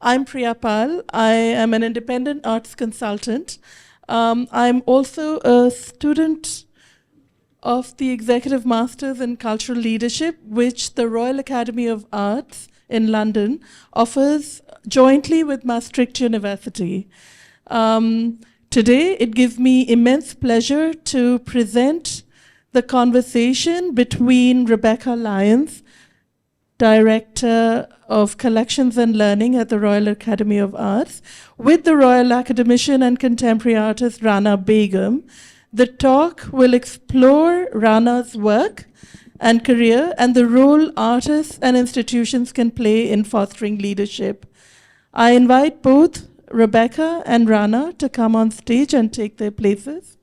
I'm Priya Pall. I am an independent arts consultant. I'm also a student of the Executive Masters in Cultural Leadership, which the Royal Academy of Arts in London offers jointly with Maastricht University. Today, it gives me immense pleasure to present the conversation between Rebecca Lyons, Director of Collections and Learning at the Royal Academy of Arts, with the Royal Academician and contemporary artist Rana Begum. The talk will explore Rana's work and career and the role artists and institutions can play in fostering leadership. I invite both Rebecca and Rana to come on stage and take their places.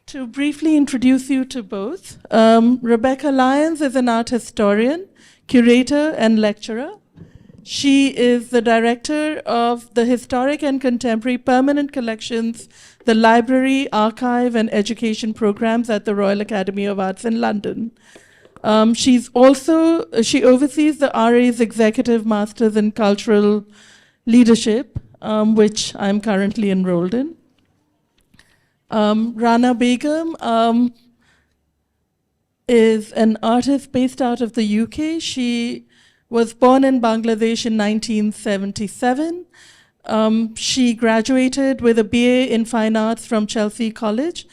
To briefly introduce you to both, Rebecca Lyons is an art historian, curator, and lecturer. She is the director of the Historic and Contemporary Permanent Collections, the Library, Archive, and Education programs at the Royal Academy of Arts in London. She oversees the RA's Executive Masters in Cultural Leadership, which I'm currently enrolled in. Rana Begum is an artist based out of the UK. She was born in Bangladesh in 1977. She graduated with a BA in Fine Arts from Chelsea College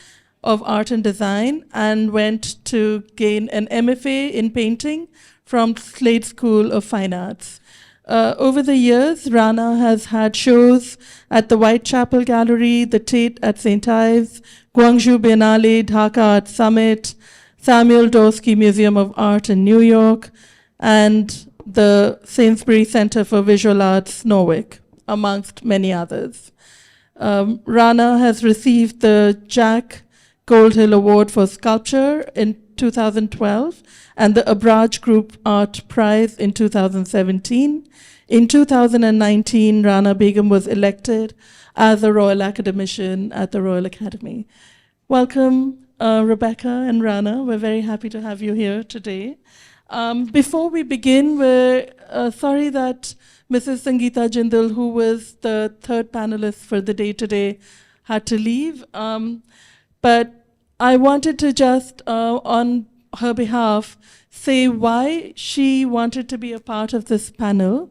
of Art and Design and went to gain an MFA in painting from Slade School of Fine Arts. Over the years, Rana has had shows at the Whitechapel Gallery, the Tate at St. Ives, Guangzhou Biennale, Dhaka Art Summit, Samuel Dorsky Museum of Art in New York, and the Sainsbury Center for Visual Arts, Norwich, amongst many others. Rana has received the Jack Goldhill Award for Sculpture in 2012 and the Abraj Group Art Prize in 2017. In 2019, Rana Begum was elected as a Royal Academician at the Royal Academy. Welcome, Rebecca and Rana. We're very happy to have you here today. Before we begin, we're sorry that Mrs. Sangita Jindal, who was the third panelist for the day today, had to leave. But I wanted to just, on her behalf, say why she wanted to be a part of this panel.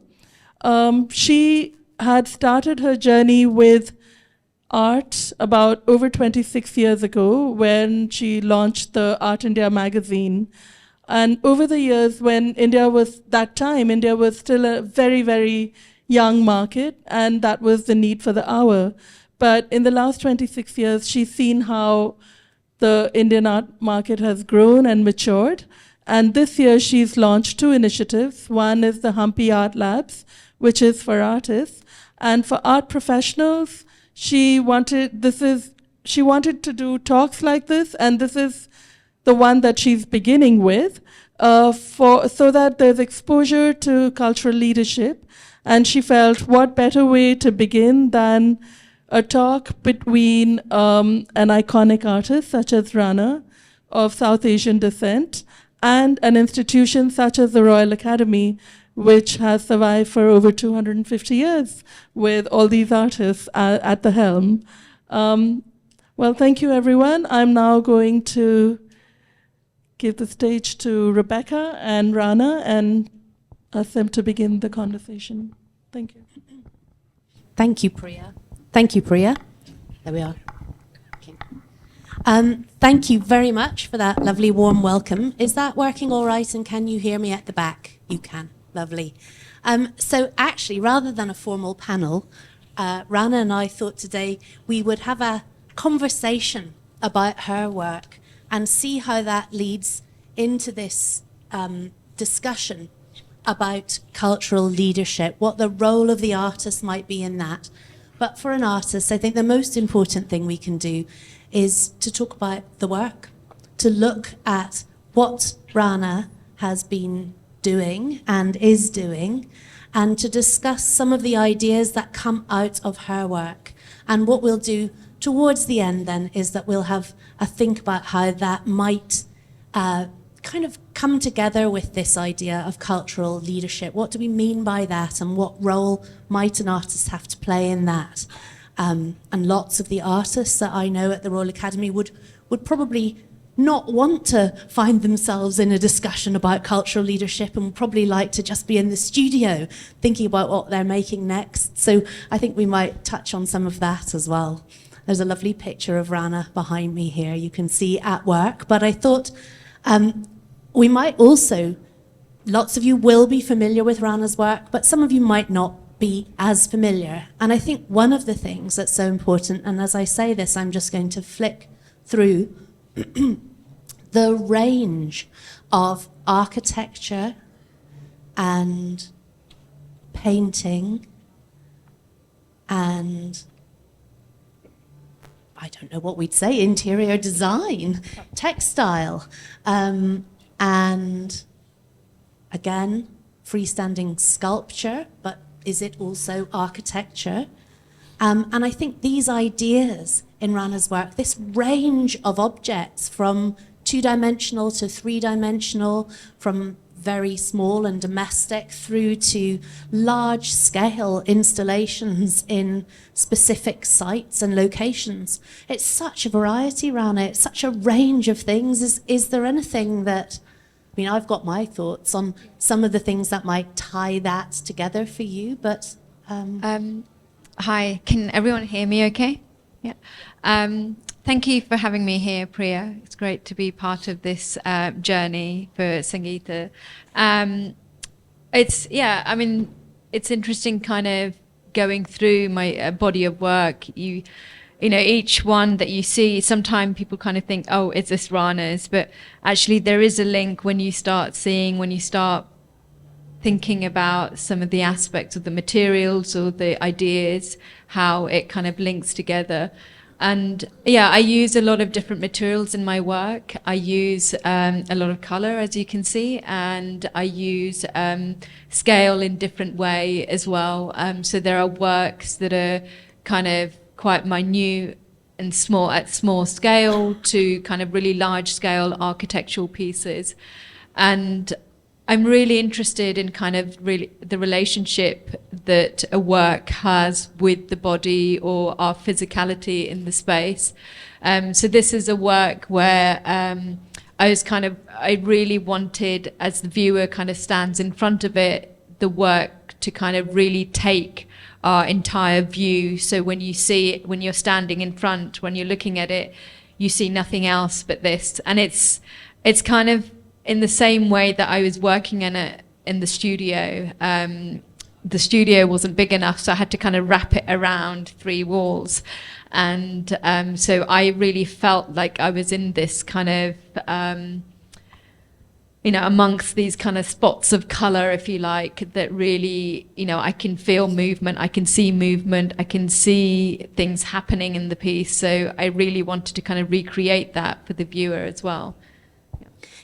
She had started her journey with art about over 26 years ago when she launched the Art India magazine. And over the years, when India was still a very, very young market, and that was the need for the hour. But in the last 26 years, she's seen how the Indian art market has grown and matured. And this year, she's launched two initiatives. One is the Hampi Art Labs, which is for artists. And for art professionals, she wanted to do talks like this, and this is the one that she's beginning with, so that there's exposure to cultural leadership. And she felt what better way to begin than a talk between an iconic artist such as Rana of South Asian descent and an institution such as the Royal Academy, which has survived for over 250 years with all these artists at the helm. Well, thank you, everyone. I'm now going to give the stage to Rebecca and Rana and ask them to begin the conversation. Thank you. Thank you, Priya. Thank you, Priya. There we are. Okay. Thank you very much for that lovely warm welcome. Is that working all right, and can you hear me at the back? You can. Lovely. So actually, rather than a formal panel, Rana and I thought today we would have a conversation about her work and see how that leads into this discussion about cultural leadership, what the role of the artist might be in that. But for an artist, I think the most important thing we can do is to talk about the work, to look at what Rana has been doing and is doing, and to discuss some of the ideas that come out of her work. And what we'll do towards the end then is that we'll have a think about how that might kind of come together with this idea of cultural leadership. What do we mean by that, and what role might an artist have to play in that? And lots of the artists that I know at the Royal Academy would probably not want to find themselves in a discussion about cultural leadership, and would probably like to just be in the studio thinking about what they're making next. So I think we might touch on some of that as well. There's a lovely picture of Rana behind me here, you can see at work. But I thought we might also, lots of you will be familiar with Rana's work, but some of you might not be as familiar. And I think one of the things that's so important, and as I say this, I'm just going to flick through the range of architecture and painting and, I don't know what we'd say, interior design, textile, and again, freestanding sculpture, but is it also architecture? And I think these ideas in Rana's work, this range of objects from two-dimensional to three-dimensional, from very small and domestic through to large-scale installations in specific sites and locations. It's such a variety, Rana. It's such a range of things. Is there anything that, I mean, I've got my thoughts on some of the things that might tie that together for you, but... Hi, can everyone hear me okay? Yeah. Thank you for having me here, Priya. It's great to be part of this journey for Sangita. It's interesting kind of going through my body of work. You know, each one that you see, sometimes people kind of think, oh, is this Rana's? But actually there is a link when you start thinking about some of the aspects of the materials or the ideas, how it kind of links together. And yeah, I use a lot of different materials in my work. I use a lot of color, as you can see, and I use scale in different way as well. So there are works that are kind of quite minute and small, at small scale, to kind of really large scale architectural pieces. And I'm really interested in kind of really the relationship that a work has with the body or our physicality in the space. So this is a work where I really wanted, as the viewer kind of stands in front of it, the work to kind of really take our entire view. So when you see it, when you're standing in front, when you're looking at it, you see nothing else but this. And it's kind of in the same way that I was working in the studio. The studio wasn't big enough, so I had to kind of wrap it around 3 walls. And so I really felt like I was in this kind of, amongst these kind of spots of color, if you like, that really, I can feel movement, I can see movement, I can see things happening in the piece. So I really wanted to kind of recreate that for the viewer as well.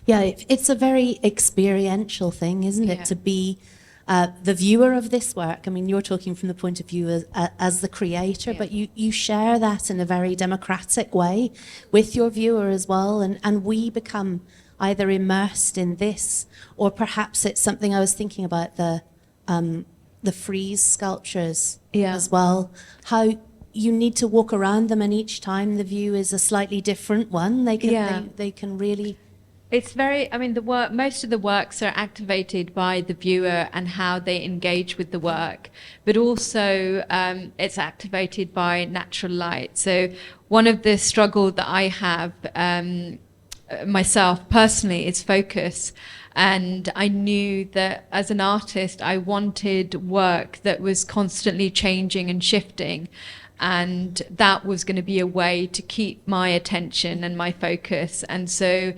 Yeah, it's a very experiential thing, isn't it, to be the viewer of this work. I mean, you're talking from the point of view as the creator, but you share that in a very democratic way with your viewer as well, and we become either immersed in this, or perhaps it's something I was thinking about, the frieze sculptures as well, how you need to walk around them, and each time the view is a slightly different one. They can really... It's very, most of the works are activated by the viewer and how they engage with the work, but also it's activated by natural light. So one of the struggles that I have myself personally is focus. And I knew that as an artist, I wanted work that was constantly changing and shifting. And that was going to be a way to keep my attention and my focus. And so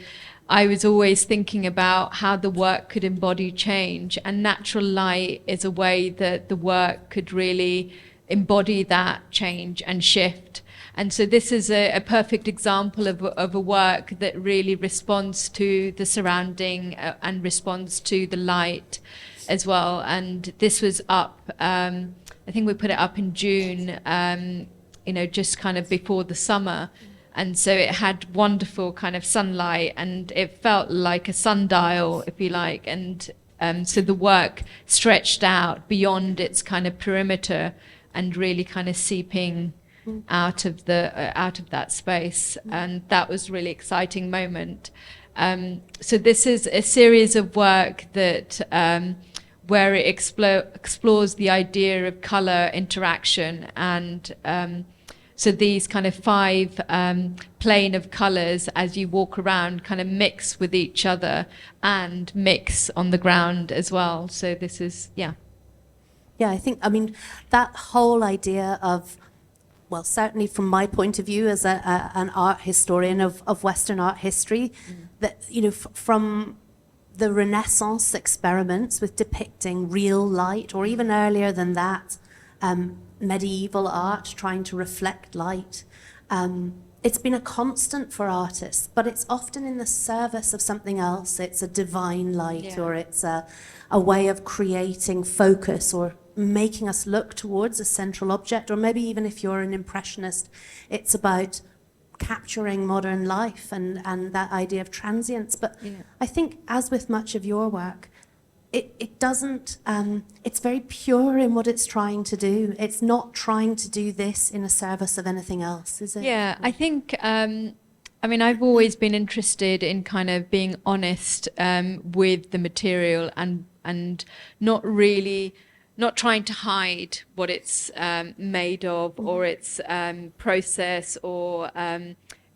I was always thinking about how the work could embody change, and natural light is a way that the work could really embody that change and shift. And so this is a perfect example of a work that really responds to the surrounding and responds to the light as well. And this was up, I think we put it up in June, just kind of before the summer. And so it had wonderful kind of sunlight, and it felt like a sundial, if you like. And so the work stretched out beyond its kind of perimeter and really kind of seeping out of that space. And that was a really exciting moment. So this is a series of work that where it explores the idea of color interaction, and so these kind of 5 plane of colors as you walk around kind of mix with each other and mix on the ground as well. So this is, yeah. Yeah, I mean, that whole idea of, well, certainly from my point of view as an art historian of Western art history, that, you know, from the Renaissance experiments with depicting real light, or even earlier than that, medieval art trying to reflect light. It's been a constant for artists, but it's often in the service of something else. It's a divine light, or it's a way of creating focus or making us look towards a central object, or maybe even if you're an impressionist, it's about capturing modern life and that idea of transience. But I think, as with much of your work, it doesn't, it's very pure in what it's trying to do. It's not trying to do this in a service of anything else, is it? Yeah, I think, I mean, I've always been interested in kind of being honest with the material, and not trying to hide what it's made of, or its process, or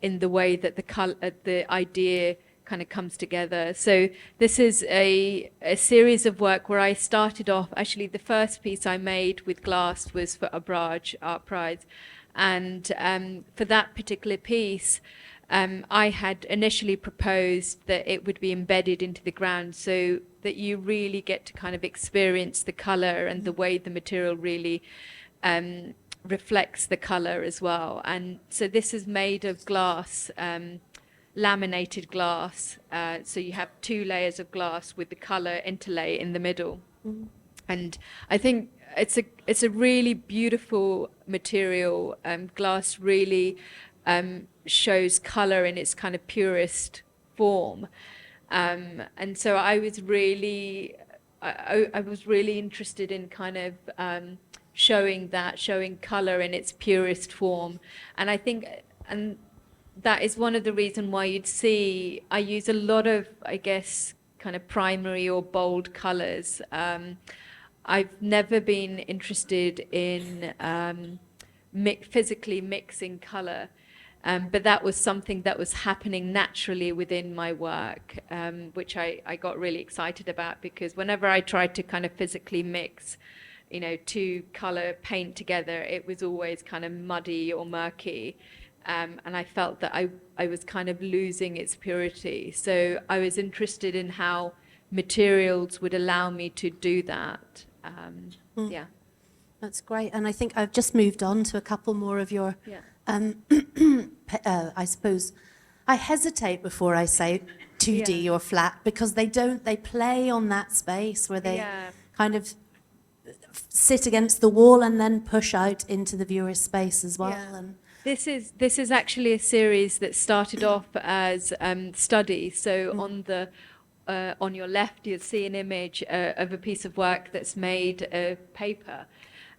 in the way that the idea kind of comes together. So this is a series of work where I started off, actually the first piece I made with glass was for Abraj Art Prize, and for that particular piece I had initially proposed that it would be embedded into the ground, so that you really get to kind of experience the color and the way the material really reflects the color as well. And so this is made of glass, laminated glass, so you have 2 layers of glass with the color interlay in the middle. And I think it's a really beautiful material. Glass really shows color in its kind of purest form, and so I was really interested in kind of showing color in its purest form. And I think, and that is one of the reasons why you'd see I use a lot of, I guess, kind of primary or bold colors. I've never been interested in physically mixing color, but that was something that was happening naturally within my work, which I got really excited about, because whenever I tried to kind of physically mix, you know, 2 color paint together, it was always kind of muddy or murky. And I felt that I was kind of losing its purity. So I was interested in how materials would allow me to do that. Yeah. That's great. And I think I've just moved on to a couple more of your, I suppose, I hesitate before I say 2D or flat, because they play on that space where they kind of sit against the wall and then push out into the viewer's space as well. Yeah. And this is actually a series that started off as studies. So on your left, you'll see an image of a piece of work that's made of paper.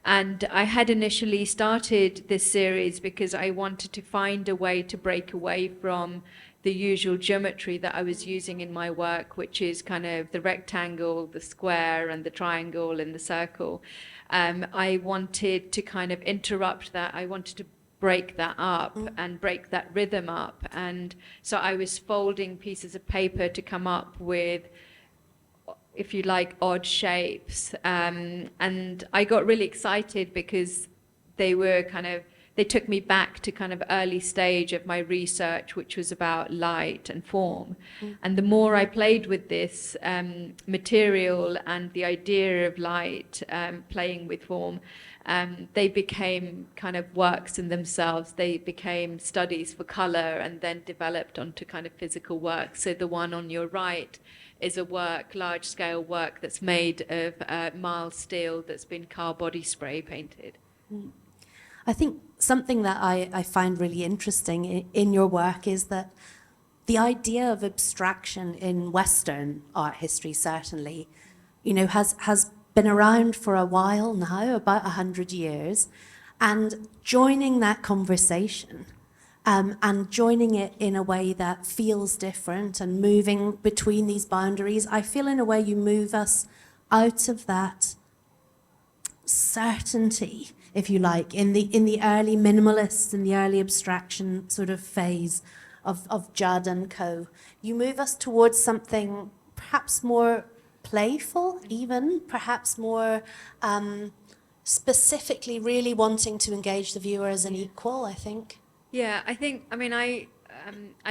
And I had initially started this series because I wanted to find a way to break away from the usual geometry that I was using in my work, which is kind of the rectangle, the square, and the triangle, and the circle. I wanted to kind of interrupt that. I wanted to break that up and break that rhythm up. And so I was folding pieces of paper to come up with, if you like, odd shapes. And I got really excited because they took me back to kind of early stage of my research, which was about light and form. And the more I played with this material and the idea of light playing with form, they became kind of works in themselves. They became studies for color and then developed onto kind of physical work. So the one on your right is a work, large-scale work, that's made of mild steel that's been car body spray painted. I think something that I find really interesting in your work is that the idea of abstraction in Western art history certainly, has been around for a while now, about 100 years, and joining that conversation and joining it in a way that feels different and moving between these boundaries, I feel in a way you move us out of that certainty, if you like, in the early minimalists, in the early abstraction sort of phase of Judd and co. You move us towards something perhaps more playful, even perhaps more specifically really wanting to engage the viewer as an equal, I think. Yeah, I mean, I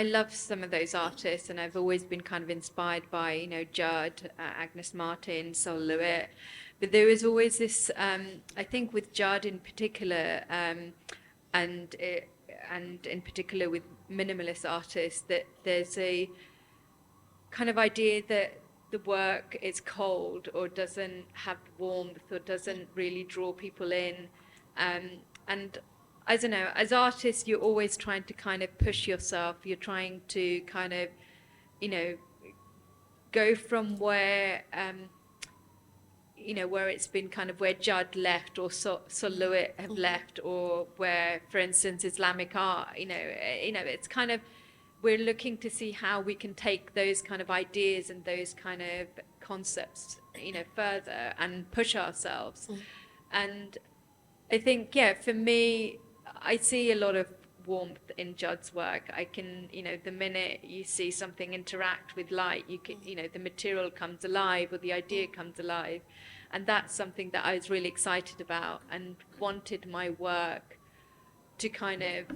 love some of those artists, and I've always been kind of inspired by, Judd, Agnes Martin, Sol LeWitt. But there is always this, I think with Judd in particular, and in particular with minimalist artists, that there's a kind of idea that the work is cold or doesn't have warmth or doesn't really draw people in. And I don't know, as artists, you're always trying to kind of push yourself. You're trying to kind of, go from where, where it's been kind of where Judd left or Sol LeWitt have left, or where, for instance, Islamic art, it's kind of, we're looking to see how we can take those kind of ideas and those kind of concepts, further and push ourselves. And I think, for me, I see a lot of warmth in Judd's work. I can, the minute you see something interact with light, you can, the material comes alive or the idea comes alive. And that's something that I was really excited about and wanted my work to kind of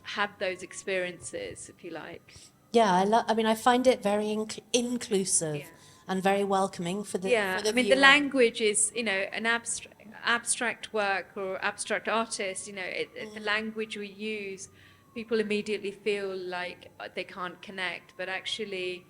have those experiences, if you like. Yeah, I find it very inclusive and very welcoming for the Yeah, for the I mean, viewer. the language is, an abstract work or abstract artist, the language we use, people immediately feel like they can't connect, but actually,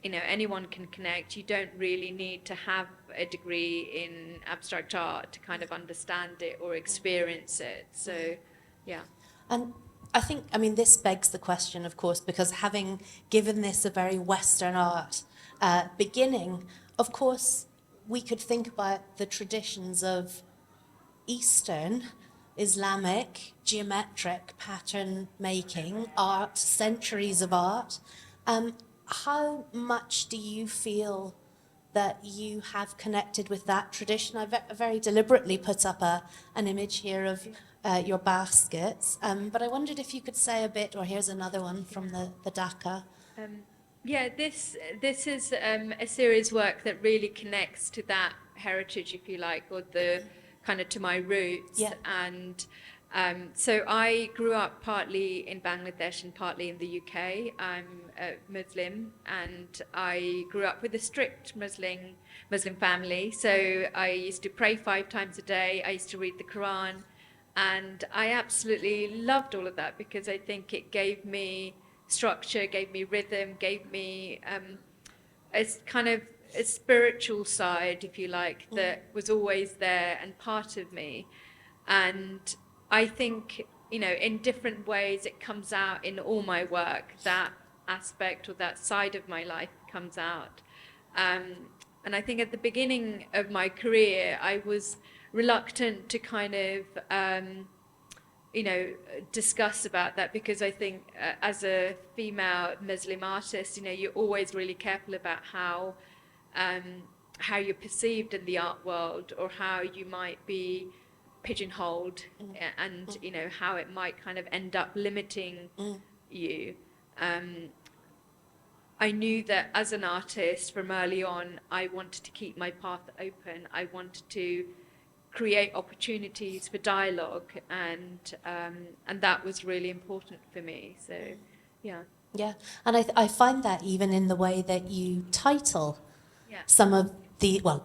anyone can connect. You don't really need to have a degree in abstract art to kind of understand it or experience it. So, yeah. And I think, this begs the question, of course, because having given this a very Western art beginning, of course, we could think about the traditions of Eastern, Islamic, geometric pattern making, art, centuries of art. How much do you feel that you have connected with that tradition? I very deliberately put up an image here of your baskets, but I wondered if you could say a bit, or here's another one from the Dhaka. This is a series work that really connects to that heritage, if you like, or the kind of to my roots. Yeah. And so I grew up partly in Bangladesh and partly in the UK. I'm a Muslim, and I grew up with a strict Muslim family. So I used to pray 5 times a day. I used to read the Quran, and I absolutely loved all of that because I think it gave me structure, gave me rhythm, gave me a kind of a spiritual side, if you like, that was always there and part of me. And I think, in different ways it comes out in all my work. That aspect or that side of my life comes out. And I think at the beginning of my career, I was reluctant to kind of, discuss about that, because I think as a female Muslim artist, you're always really careful about how you're perceived in the art world, or how you might be pigeonholed, and how it might kind of end up limiting you. I knew that as an artist from early on, I wanted to keep my path open. I wanted to create opportunities for dialogue, and that was really important for me. So, yeah. Yeah, and I find that even in the way that you title some of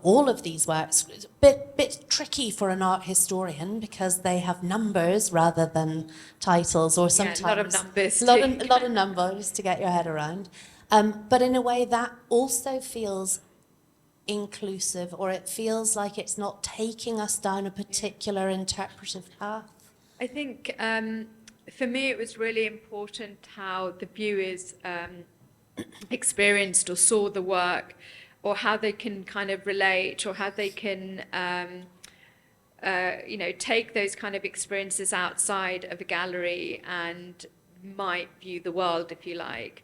all of these works, it's a bit tricky for an art historian because they have numbers rather than titles, or sometimes a lot of numbers. A lot of numbers to get your head around. But in a way that also feels inclusive, or it feels like it's not taking us down a particular interpretive path? I think for me it was really important how the viewers experienced or saw the work, or how they can kind of relate, or how they can take those kind of experiences outside of a gallery and might view the world, if you like.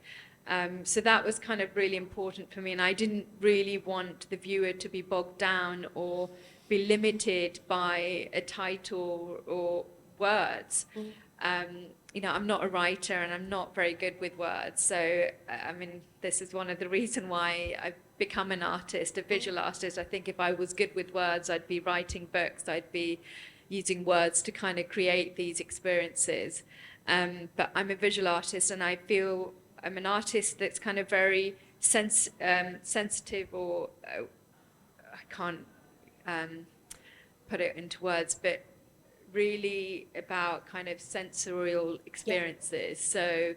So that was kind of really important for me, and I didn't really want the viewer to be bogged down or be limited by a title or words. I'm not a writer and I'm not very good with words. So, this is one of the reasons why I've become an artist, a visual artist. I think if I was good with words, I'd be writing books. I'd be using words to kind of create these experiences. But I'm a visual artist, and I feel I'm an artist that's kind of very sensitive, or I can't put it into words, but really about kind of sensorial experiences. So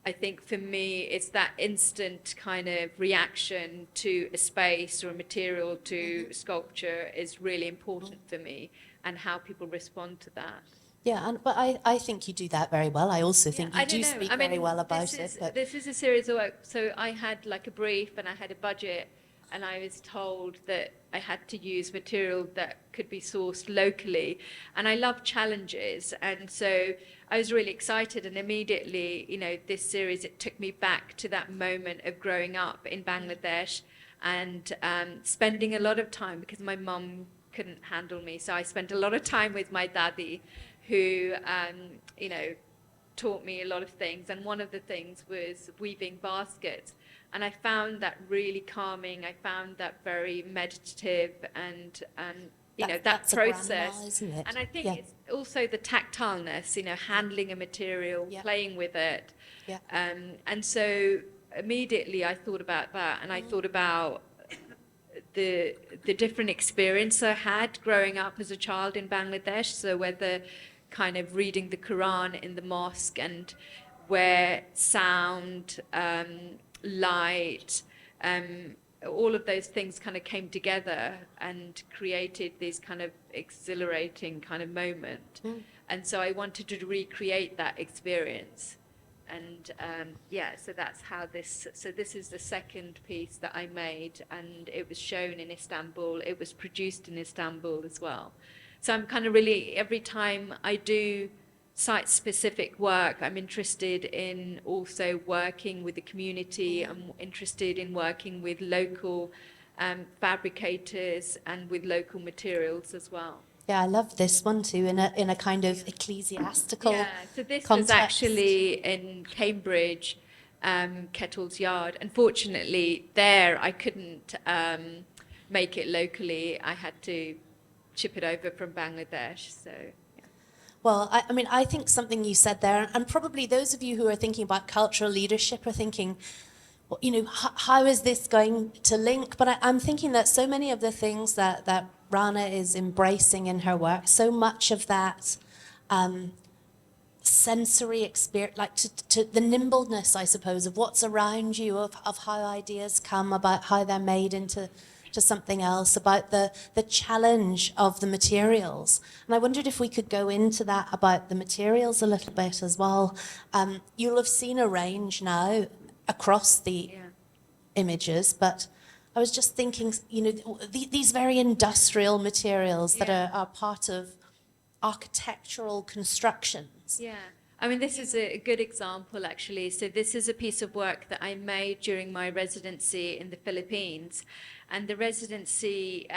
I think for me, it's that instant kind of reaction to a space or a material, to sculpture, is really important for me, and how people respond to that. Yeah, but I think you do that very well. I also think you do speak very well about it. But this is a series of work. So I had like a brief and I had a budget, and I was told that I had to use material that could be sourced locally. And I love challenges. And so I was really excited. And immediately, this series, it took me back to that moment of growing up in Bangladesh and spending a lot of time, because my mum couldn't handle me. So I spent a lot of time with my daddy, who, taught me a lot of things. And one of the things was weaving baskets. And I found that really calming. I found that very meditative, and that process. Isn't it? And I think it's also the tactileness, handling a material, playing with it. Yeah. And so immediately I thought about that, and I thought about the different experience I had growing up as a child in Bangladesh. So whether kind of reading the Quran in the mosque, and where sound, light, all of those things kind of came together and created this kind of exhilarating kind of moment. And so I wanted to recreate that experience. And so that's how this is the second piece that I made, and it was shown in Istanbul. It was produced in Istanbul as well. So I'm kind of really, every time I do site-specific work, I'm interested in also working with the community. I'm interested in working with local fabricators and with local materials as well. Yeah, I love this one too, in a kind of ecclesiastical so this context. was actually in Cambridge, Kettle's Yard. Unfortunately, there I couldn't make it locally. I had to ship it over from Bangladesh. So. Well, I think something you said there, and probably those of you who are thinking about cultural leadership are thinking, well, how is this going to link? But I'm thinking that so many of the things that Rana is embracing in her work, so much of that sensory experience, like to the nimbleness, I suppose, of what's around you, of how ideas come, about how they're made into something else, about the challenge of the materials. And I wondered if we could go into that, about the materials a little bit as well. You'll have seen a range now across the images, but I was just thinking, these very industrial materials that are part of architectural constructions. Yeah. This is a good example, actually. So this is a piece of work that I made during my residency in the Philippines. And the residency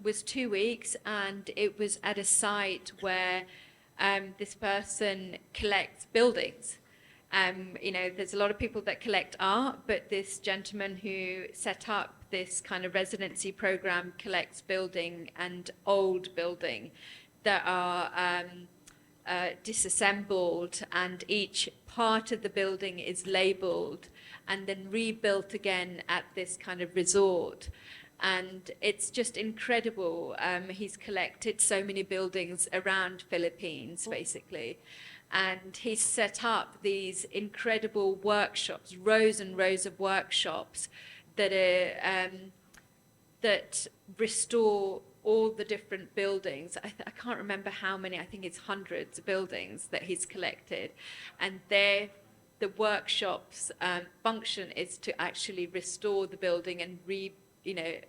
was 2 weeks, and it was at a site where this person collects buildings. There's a lot of people that collect art, but this gentleman who set up this kind of residency program collects building, and old building that are disassembled, and each part of the building is labeled and then rebuilt again at this kind of resort. And it's just incredible. He's collected so many buildings around Philippines, basically. And he's set up these incredible workshops, rows and rows of workshops that are that restore all the different buildings. I can't remember how many, I think it's hundreds of buildings that he's collected. And the workshop's function is to actually restore the building and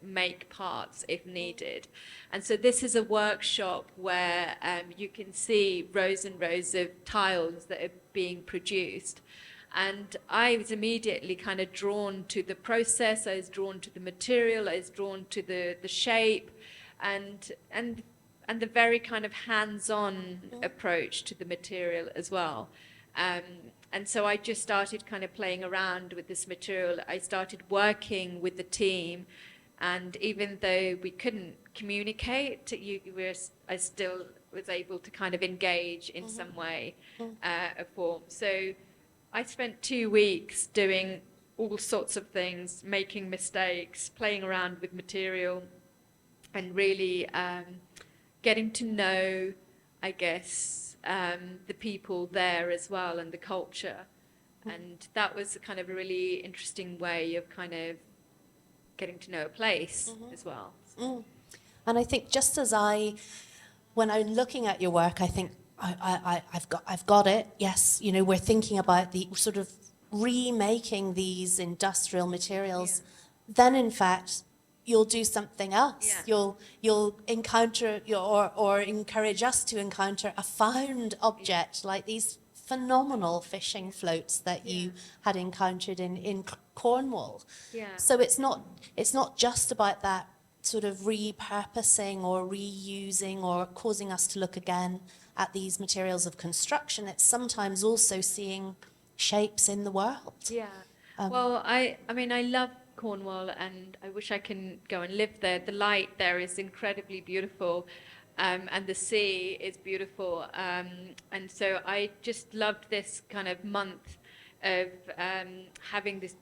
make parts if needed. And so this is a workshop where you can see rows and rows of tiles that are being produced. And I was immediately kind of drawn to the process, I was drawn to the material, I was drawn to the shape, and the very kind of hands-on approach to the material as well. And so I just started kind of playing around with this material. I started working with the team, and even though we couldn't communicate, I still was able to kind of engage in some way or form. So I spent 2 weeks doing all sorts of things, making mistakes, playing around with material, and really getting to know, I guess, the people there as well, and the culture. And that was kind of a really interesting way of kind of getting to know a place as well. And I think just as when I'm looking at your work, I think I've got it. Yes, we're thinking about the sort of remaking these industrial materials. Yeah. Then, in fact, you'll do something else. Yeah. You'll encounter or encourage us to encounter a found object like these phenomenal fishing floats that you had encountered in Cornwall. Yeah. So it's not just about that sort of repurposing or reusing or causing us to look again at these materials of construction. It's sometimes also seeing shapes in the world. Yeah. Well, I mean, I love Cornwall, and I wish I can go and live there. The light there is incredibly beautiful, and the sea is beautiful. And so I just loved this kind of month of having this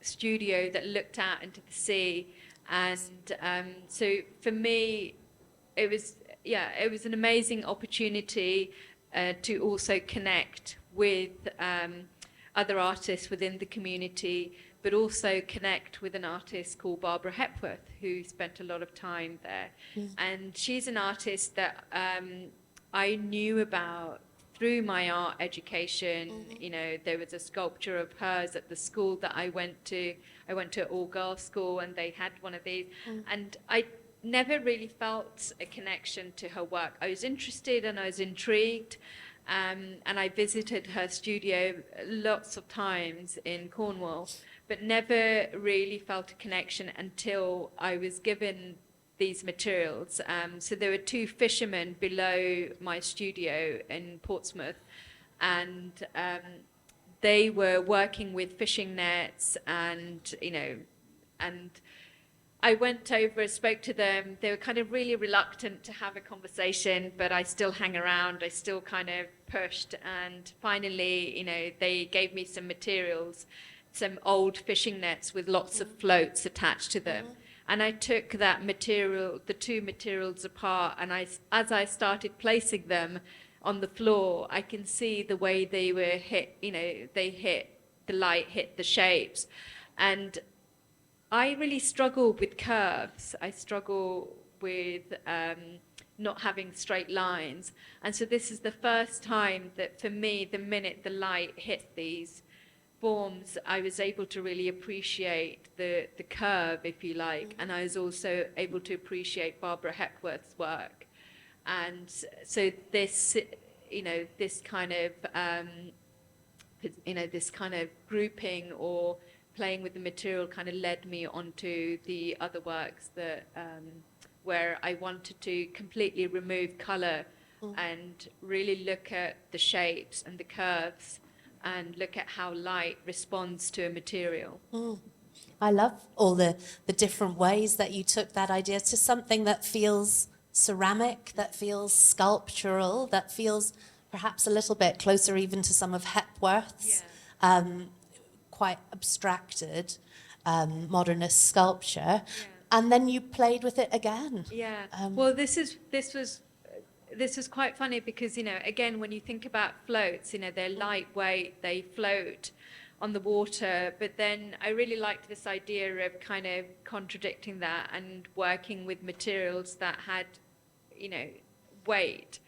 studio that looked out into the sea. And so for me, it was an amazing opportunity to also connect with other artists within the community, but also connect with an artist called Barbara Hepworth, who spent a lot of time there. And she's an artist that I knew about through my art education. There was a sculpture of hers at the school that I went to. I went to an all-girls school, and they had one of these. And I never really felt a connection to her work. I was interested and I was intrigued. And I visited her studio lots of times in Cornwall, but never really felt a connection until I was given these materials. So there were 2 fishermen below my studio in Portsmouth, and they were working with fishing nets, and I went over, spoke to them. They were kind of really reluctant to have a conversation, but I still hang around. I still kind of pushed, and finally, they gave me some materials, some old fishing nets with lots of floats attached to them. And I took that material, the 2 materials apart, and as I started placing them on the floor, I can see the way they were hit, the light hit the shapes. And I really struggle with curves. I struggle with not having straight lines. And so this is the first time that for me, the minute the light hit these forms, I was able to really appreciate the curve, if you like. And I was also able to appreciate Barbara Hepworth's work. And so this, this kind of grouping or playing with the material kind of led me onto the other works that where I wanted to completely remove color and really look at the shapes and the curves and look at how light responds to a material. I love all the different ways that you took that idea to something that feels ceramic, that feels sculptural, that feels perhaps a little bit closer even to some of Hepworth's quite abstracted modernist sculpture. And then you played with it again. Well, this was quite funny because, again, when you think about floats, they're lightweight, they float on the water. But then I really liked this idea of kind of contradicting that and working with materials that had, you know, weight,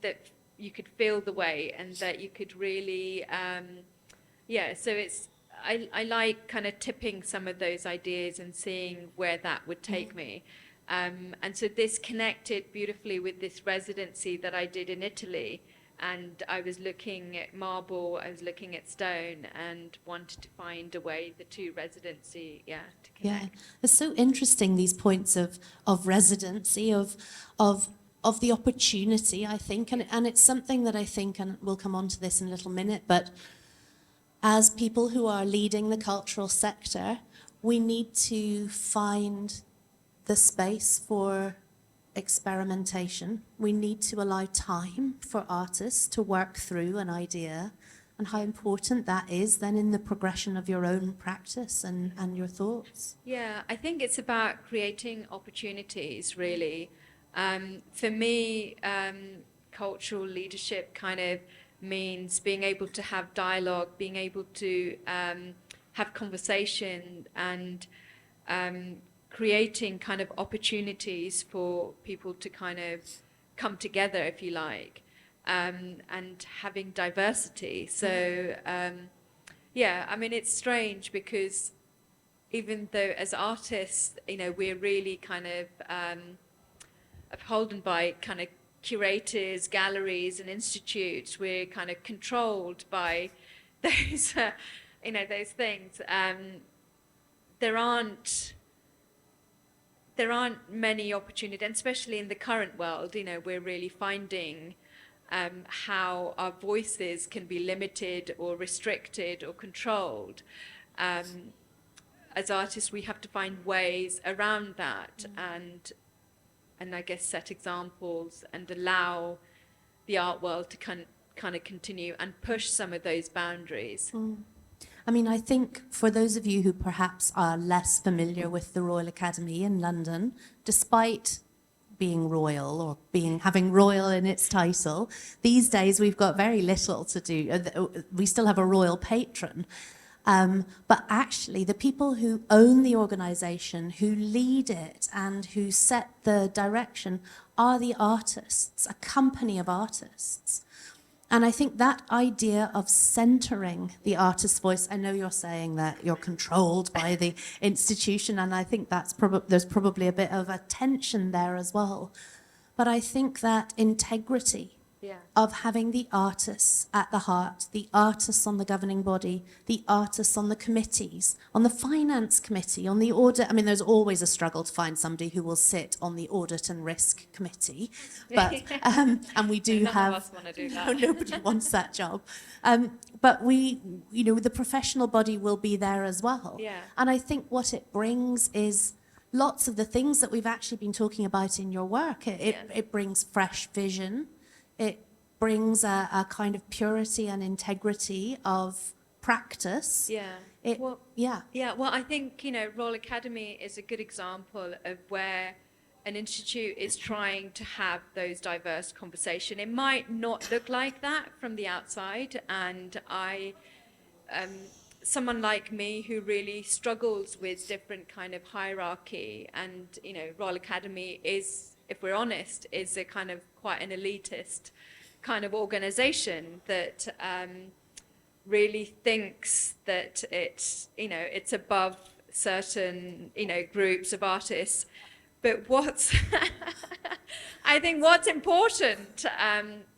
that you could feel the weight and that you could really, so it's, I like kind of tipping some of those ideas and seeing where that would take me. And so this connected beautifully with this residency that I did in Italy. And I was looking at marble, I was looking at stone, and wanted to find a way the two residency, to connect. Yeah, it's so interesting, these points of residency, of the opportunity, I think, and it's something that I think, and we'll come on to this in a little minute, but as people who are leading the cultural sector, we need to find the space for experimentation. We need to allow time for artists to work through an idea, and how important that is then in the progression of your own practice and your thoughts. Yeah, I think it's about creating opportunities, really. For me, cultural leadership kind of means being able to have dialogue, being able to have conversation, and creating kind of opportunities for people to kind of come together, if you like, and having diversity. So, I mean, it's strange because even though as artists, you know, we're really kind of upholden by kind of curators, galleries, and institutes, we're kind of controlled by those, those things. There aren't many opportunities, and especially in the current world, you know, we're really finding how our voices can be limited or restricted or controlled. As artists, we have to find ways around that, and I guess set examples and allow the art world to kind of continue and push some of those boundaries. I mean, I think for those of you who perhaps are less familiar with the Royal Academy in London, despite being royal or having royal in its title, these days we've got very little to do. We still have a royal patron. But actually, the people who own the organisation, who lead it, and who set the direction are the artists, a company of artists. And I think that idea of centering the artist's voice, I know you're saying that you're controlled by the institution, and I think there's probably a bit of a tension there as well. But I think that integrity of having the artists at the heart, the artists on the governing body, the artists on the committees, on the finance committee, on the audit. I mean, there's always a struggle to find somebody who will sit on the audit and risk committee, but and we do None have. of us want to do that. No, nobody wants that job. But we, you know, the professional body will be there as well. Yeah. And I think what it brings is lots of the things that we've actually been talking about in your work. It brings fresh vision. It brings a kind of purity and integrity of practice. Well, I think, you know, Royal Academy is a good example of where an institute is trying to have those diverse conversations. It might not look like that from the outside, and someone like me who really struggles with different kind of hierarchy, and, you know, Royal Academy is, if we're honest, is a kind of quite an elitist kind of organization that really thinks that it's, you know, it's above certain, you know, groups of artists. But I think what's important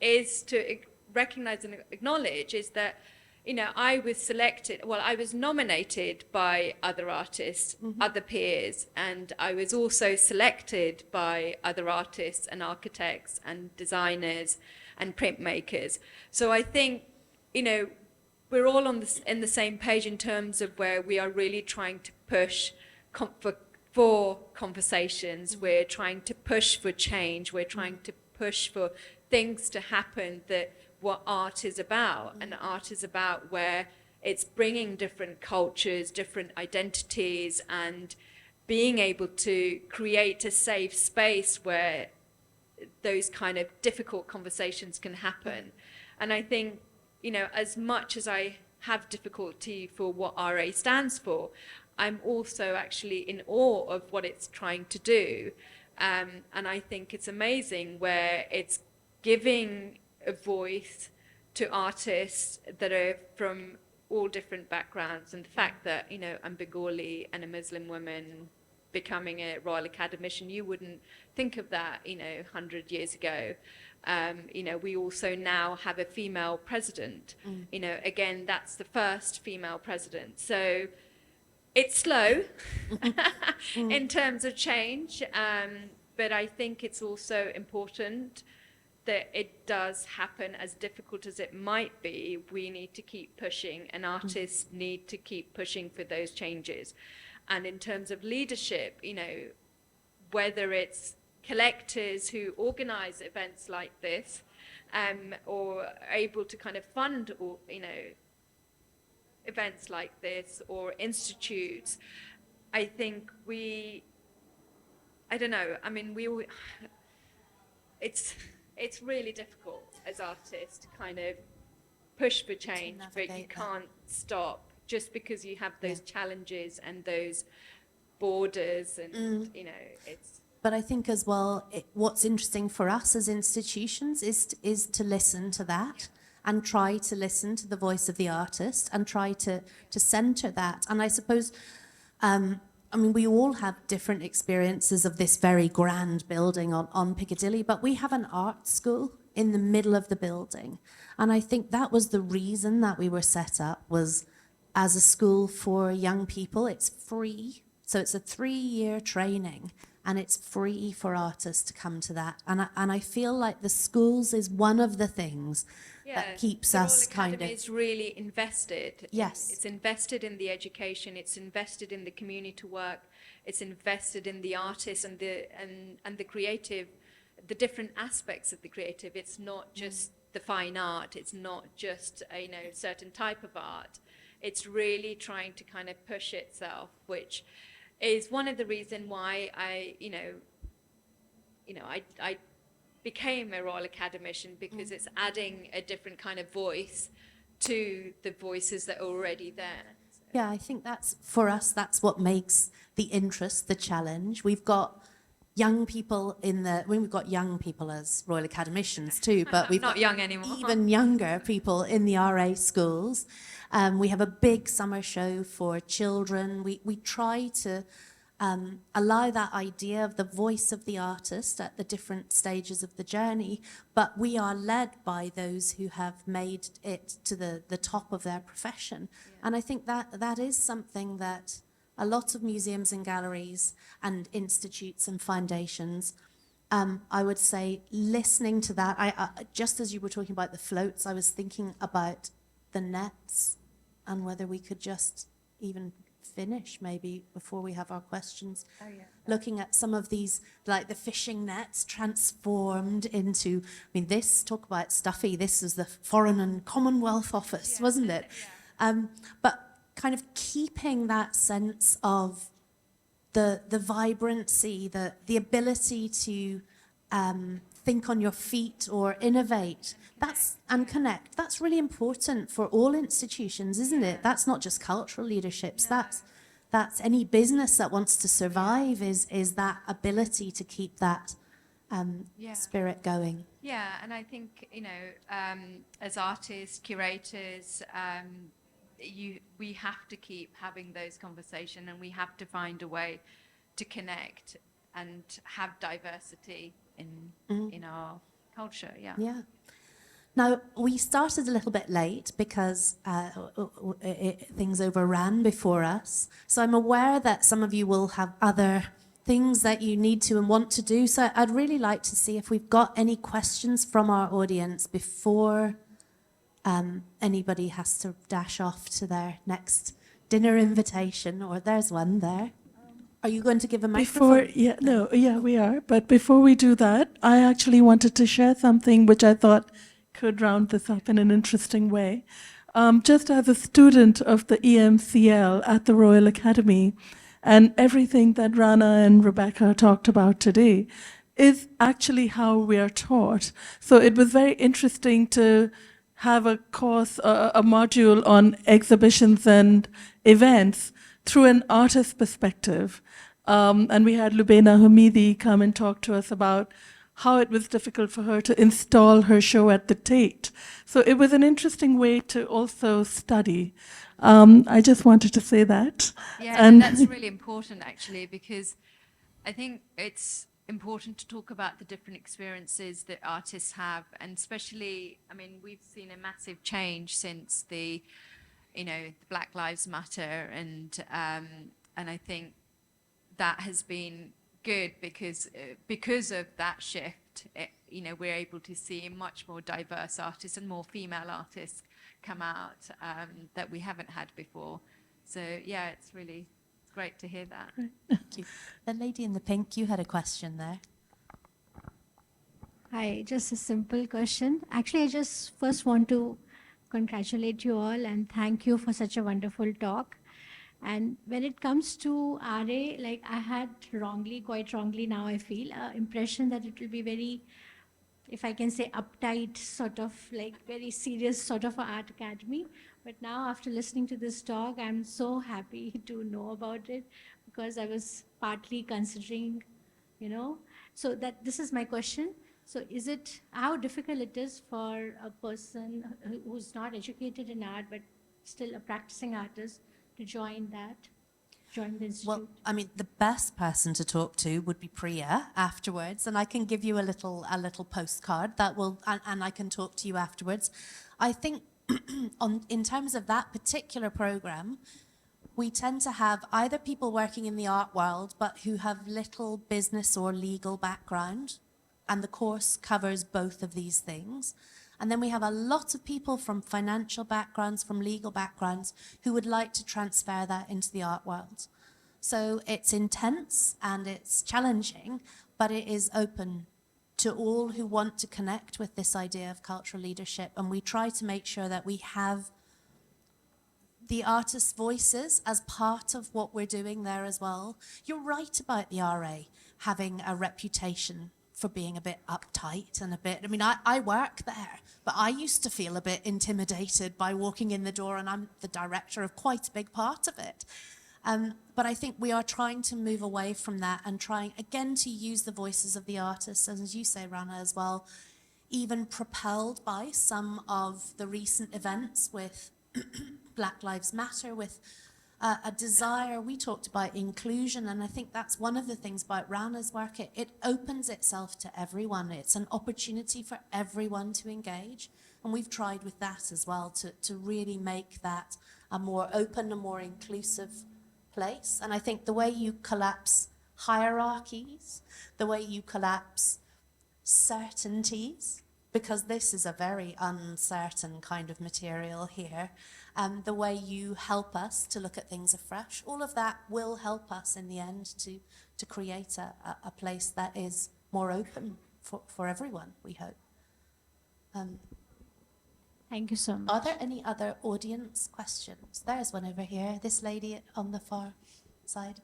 is to recognize and acknowledge is that, you know, I was nominated by other artists, other peers, and I was also selected by other artists and architects and designers and printmakers. So I think, you know, we're all in the same page in terms of where we are really trying to push for conversations. We're trying to push for change. We're trying to push for things to happen, that what art is about. And art is about where it's bringing different cultures, different identities, and being able to create a safe space where those kind of difficult conversations can happen. And I think, you know, as much as I have difficulty for what RA stands for. I'm also actually in awe of what it's trying to do. And I think it's amazing where it's giving a voice to artists that are from all different backgrounds. And the fact that, you know, I'm Bengali and a Muslim woman becoming a Royal Academician, you wouldn't think of that, you know, 100 years ago. You know, we also now have a female president. You know, again, that's the first female president. So it's slow in terms of change, but I think it's also important that it does happen. As difficult as it might be, we need to keep pushing, and artists need to keep pushing for those changes. And in terms of leadership, you know, whether it's collectors who organize events like this, or are able to kind of fund, or, you know, events like this, or institutes, I think I don't know, I mean, it's really difficult as artists to kind of push for change, but you can't stop just because you have those challenges and those borders, and you know, it's. But I think as well, what's interesting for us as institutions is to listen to that, and try to listen to the voice of the artist, and try to centre that. And I suppose, I mean, we all have different experiences of this very grand building on Piccadilly, but we have an art school in the middle of the building. And I think that was the reason that we were set up, was as a school for young people. It's free. So it's a 3-year training, and it's free for artists to come to that. And I feel like the schools is one of the things that keeps us kind of. The Royal Academy is really invested. Yes. It's invested in the education. It's invested in the community work. It's invested in the artists and the creative, the different aspects of the creative. It's not just the fine art. It's not just a, you know, certain type of art. It's really trying to kind of push itself, which is one of the reasons why I became a Royal Academician, because it's adding a different kind of voice to the voices that are already there. So. Yeah, I think that's, for us, that's what makes the interest, the challenge. We've got young people we've got young people as Royal Academicians too, but we've not got young anymore. Even younger people in the RA schools. We have a big summer show for children. We try to allow that idea of the voice of the artist at the different stages of the journey, but we are led by those who have made it to the top of their profession. Yeah. And I think that is something that a lot of museums and galleries and institutes and foundations, I would say, listening to that. I just as you were talking about the floats, I was thinking about the nets, and whether we could just even finish maybe before we have our questions. Oh, yeah. Looking at some of these, like the fishing nets transformed into, I mean, talk about stuffy, this is the Foreign and Commonwealth Office, wasn't it? Yeah. But kind of keeping that sense of the vibrancy, the ability to think on your feet or innovate, and connect. That's really important for all institutions, isn't it? That's not just cultural leaderships. No. That's any business that wants to survive, is that ability to keep that spirit going. Yeah, and I think, you know, as artists, curators, we have to keep having those conversations, and we have to find a way to connect and have diversity in our culture. Yeah. Now, we started a little bit late because things overran before us. So I'm aware that some of you will have other things that you need to and want to do. So I'd really like to see if we've got any questions from our audience before anybody has to dash off to their next dinner invitation. Or there's one there. Are you going to give a microphone? We are. But before we do that, I actually wanted to share something which I thought could round this up in an interesting way. Just as a student of the EMCL at the Royal Academy, and everything that Rana and Rebecca talked about today is actually how we are taught. So it was very interesting to have a course, a module on exhibitions and events through an artist perspective. And we had Lubena Hamidi come and talk to us about how it was difficult for her to install her show at the Tate. So it was an interesting way to also study. I just wanted to say that. Yeah, And that's really important actually, because I think it's important to talk about the different experiences that artists have, and especially, I mean, we've seen a massive change since the Black Lives Matter, and I think that has been good because of that shift. We're able to see much more diverse artists and more female artists come out that we haven't had before. So yeah, it's really great to hear that. Thank you. The lady in the pink, you had a question there. Hi, just a simple question. Actually, I just first want to congratulate you all and thank you for such a wonderful talk. And when it comes to RA, like I had quite wrongly now I feel, impression that it will be very, if I can say, uptight, sort of like very serious sort of an art academy. But now after listening to this talk, I'm so happy to know about it, because I was partly considering, so that this is my question. So is it, how difficult it is for a person who's not educated in art, but still a practicing artist, to join the institute? Well, I mean, the best person to talk to would be Priya afterwards, and I can give you a little postcard that will, and I can talk to you afterwards. I think in terms of that particular program, we tend to have either people working in the art world but who have little business or legal background, and the course covers both of these things. And then we have a lot of people from financial backgrounds, from legal backgrounds, who would like to transfer that into the art world. So it's intense and it's challenging, but it is open to all who want to connect with this idea of cultural leadership. And we try to make sure that we have the artists' voices as part of what we're doing there as well. You're right about the RA having a reputation for being a bit uptight and a bit, I mean, I work there, but I used to feel a bit intimidated by walking in the door, and I'm the director of quite a big part of it. But I think we are trying to move away from that and trying, again, to use the voices of the artists, and as you say, Rana, as well, even propelled by some of the recent events with Black Lives Matter, with a desire. We talked about inclusion, and I think that's one of the things about Rana's work. It opens itself to everyone. It's an opportunity for everyone to engage, and we've tried with that as well to really make that a more open, a more inclusive place. And I think the way you collapse hierarchies, the way you collapse certainties, because this is a very uncertain kind of material here, the way you help us to look at things afresh, all of that will help us in the end to create a place that is more open for everyone, we hope. Thank you so much. Are there any other audience questions? There's one over here, this lady on the far side.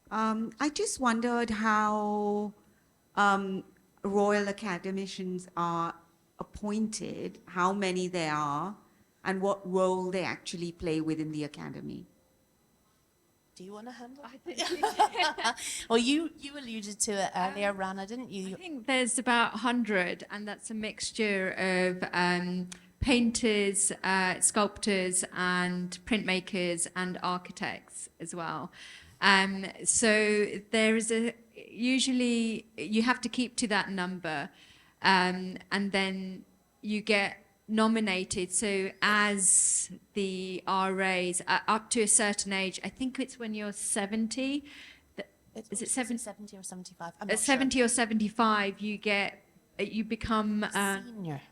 I just wondered how Royal Academicians are appointed, how many there are, and what role they actually play within the Academy. Do you want to handle I it? think Well, you alluded to it earlier, Rana, didn't I you? think there's about 100, and that's a mixture of painters, sculptors, and printmakers, and architects as well. So there is usually you have to keep to that number, and then you get nominated. So as the RAs up to a certain age, I think it's when you're 70. Is it 70 or 75? I'm not 70 sure. or 75, you become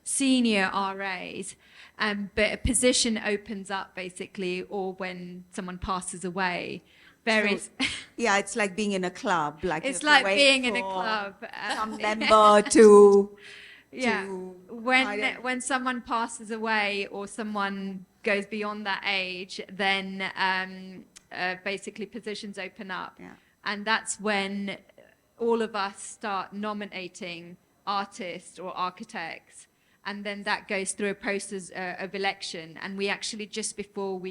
Senior. RAs, but a position opens up basically, or when someone passes away. Various. So, yeah, it's like being in a club. Like It's you have like to wait being in a for club. some member to Yeah. to When someone passes away or someone goes beyond that age, then basically positions open up. Yeah. And that's when all of us start nominating artists or architects, and then that goes through a process of election. And we actually, just before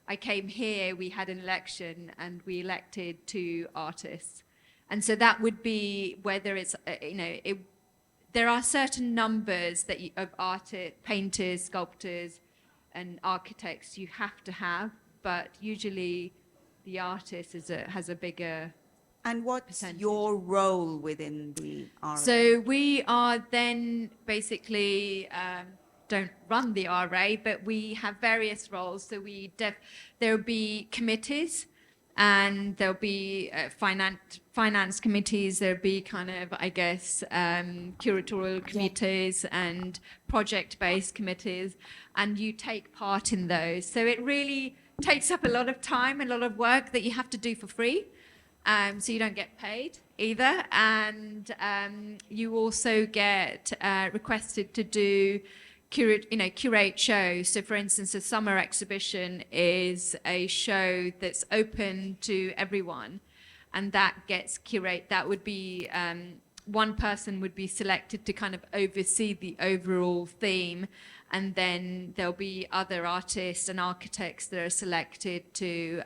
I came here, we had an election and we elected 2 artists. And so that would be whether it's, there are certain numbers that of artists, painters, sculptors, and architects you have to have, but usually the artist has a bigger And what's percentage. your role within the RA? So we are then basically don't run the RA, but we have various roles. So there'll be committees, and there'll be finance committees. There'll be kind of, I guess, curatorial committees and project-based committees, and you take part in those. So it really takes up a lot of time, a lot of work that you have to do for free. So you don't get paid either, and you also get requested to do curate shows. So, for instance, a summer exhibition is a show that's open to everyone, and that gets curate. That would be one person would be selected to kind of oversee the overall theme, and then there'll be other artists and architects that are selected to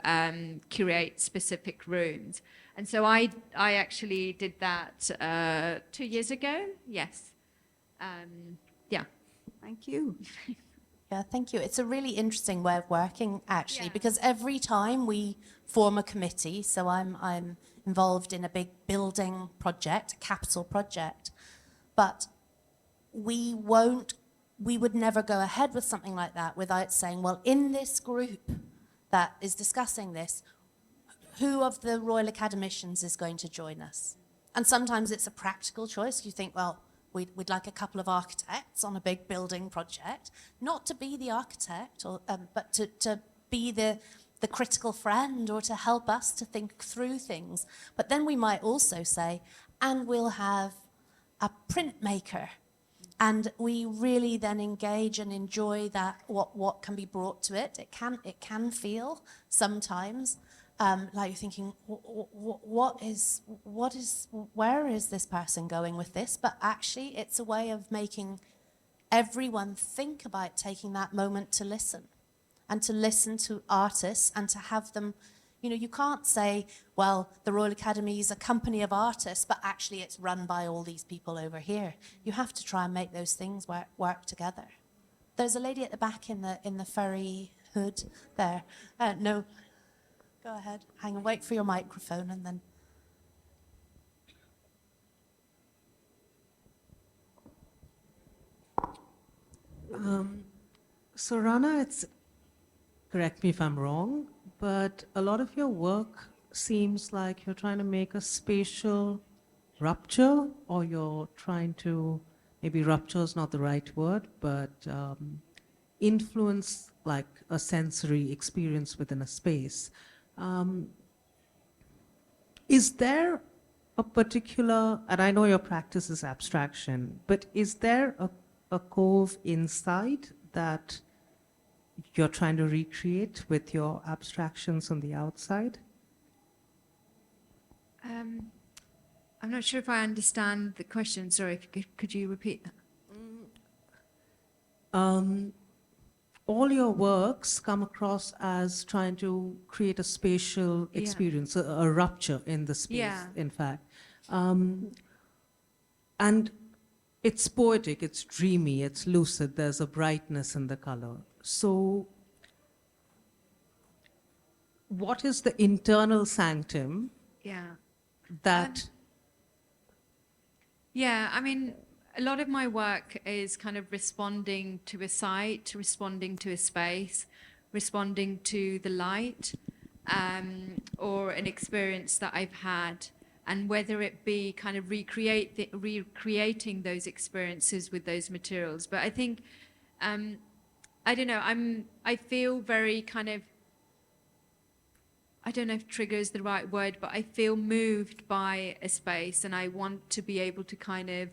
curate specific rooms. And so I actually did that 2 years ago. Yes. Yeah. Thank you. Yeah, thank you. It's a really interesting way of working, actually, Yeah. because every time we form a committee, so I'm involved in a big building project, a capital project, but we would never go ahead with something like that without saying, well, in this group that is discussing this, who of the Royal Academicians is going to join us? And sometimes it's a practical choice. You think, well, we'd like a couple of architects on a big building project, not to be the architect, but to be the critical friend or to help us to think through things. But then we might also say, and we'll have a printmaker. And we really then engage and enjoy that, what can be brought to it. It can feel sometimes like you're thinking, where is this person going with this? But actually, it's a way of making everyone think about taking that moment to listen, and to listen to artists and to have them. You can't say, well, the Royal Academy is a company of artists, but actually it's run by all these people over here. You have to try and make those things work together. There's a lady at the back in the furry hood there. No, go ahead. Hang on, wait for your microphone and then. So Rana, correct me if I'm wrong, but a lot of your work seems like you're trying to make a spatial rupture, or you're trying to, maybe rupture is not the right word, but influence like a sensory experience within a space. Is there a particular, and I know your practice is abstraction, but is there a cove inside that you're trying to recreate with your abstractions on the outside? I'm not sure if I understand the question. Sorry, could you repeat that? All your works come across as trying to create a spatial experience, a rupture in the space, in fact. And it's poetic, it's dreamy, it's lucid, there's a brightness in the color. So what is the internal sanctum that... I mean, a lot of my work is kind of responding to a site, responding to a space, responding to the light, or an experience that I've had, and whether it be kind of recreating those experiences with those materials. But I think, I don't know, I feel very kind of, I don't know if trigger is the right word, but I feel moved by a space, and I want to be able to kind of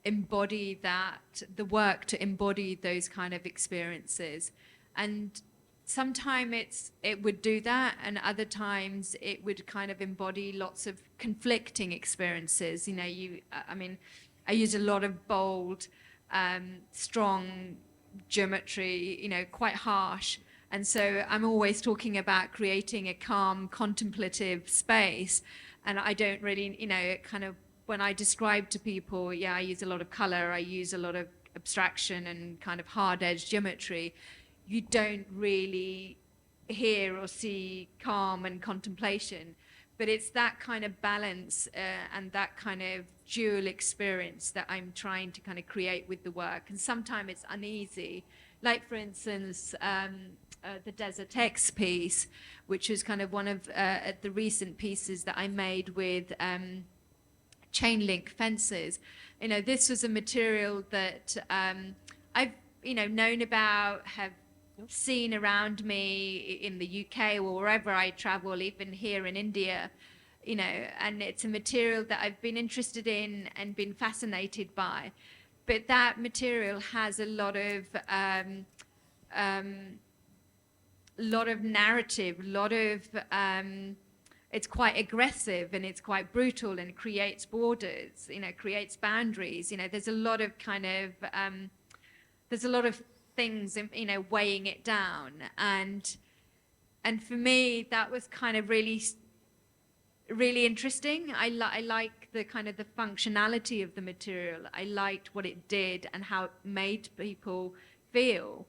embody that, the work to embody those kind of experiences. And sometimes it would do that, and other times it would kind of embody lots of conflicting experiences. I mean, I use a lot of bold, strong geometry, quite harsh. And so I'm always talking about creating a calm, contemplative space. And I don't really, kind of, when I describe to people, I use a lot of color, I use a lot of abstraction and kind of hard-edged geometry, you don't really hear or see calm and contemplation. But it's that kind of balance and that kind of dual experience that I'm trying to kind of create with the work. And sometimes it's uneasy. Like, for instance, the Desert X piece, which was kind of one of the recent pieces that I made with chain link fences. This was a material that I've, known about, have seen around me in the UK or wherever I travel, even here in India, and it's a material that I've been interested in and been fascinated by. But that material has a lot of narrative, it's quite aggressive and it's quite brutal and it creates borders, creates boundaries. There's a lot of kind of, there's a lot of things, weighing it down. And for me, that was kind of really interesting. I like the kind of the functionality of the material. I liked what it did and how it made people feel,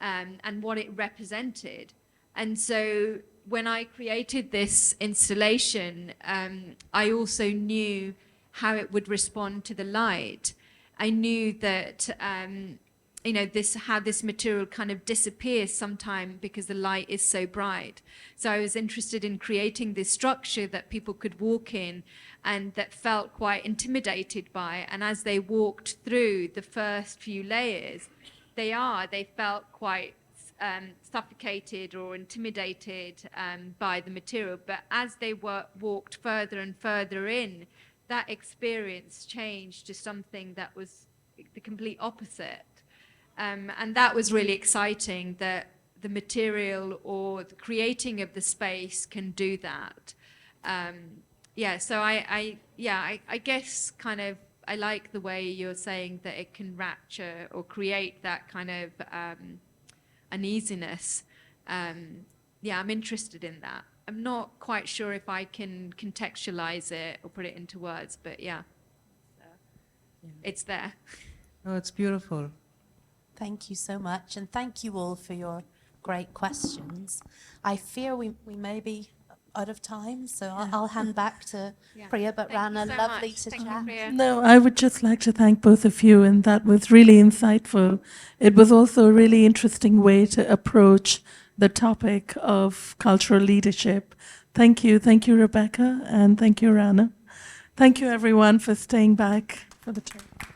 and what it represented. And so when I created this installation, I also knew how it would respond to the light. I knew that, how this material kind of disappears sometime because the light is so bright. So I was interested in creating this structure that people could walk in and that felt quite intimidated by. And as they walked through the first few layers, they felt quite suffocated or intimidated by the material. But as they walked further and further in, that experience changed to something that was the complete opposite. And that was really exciting, that the material or the creating of the space can do that. So I guess kind of, I like the way you're saying that it can rapture or create that kind of uneasiness. I'm interested in that. I'm not quite sure if I can contextualize it or put it into words, but it's there. Oh, it's beautiful. Thank you so much, and thank you all for your great questions. I fear we may be out of time, so I'll hand back to Priya, but Thank Rana, you so lovely much. to Thank you, chat. Priya. No, I would just like to thank both of you, and that was really insightful. It was also a really interesting way to approach the topic of cultural leadership. Thank you, Rebecca, and thank you, Rana. Thank you, everyone, for staying back for the talk.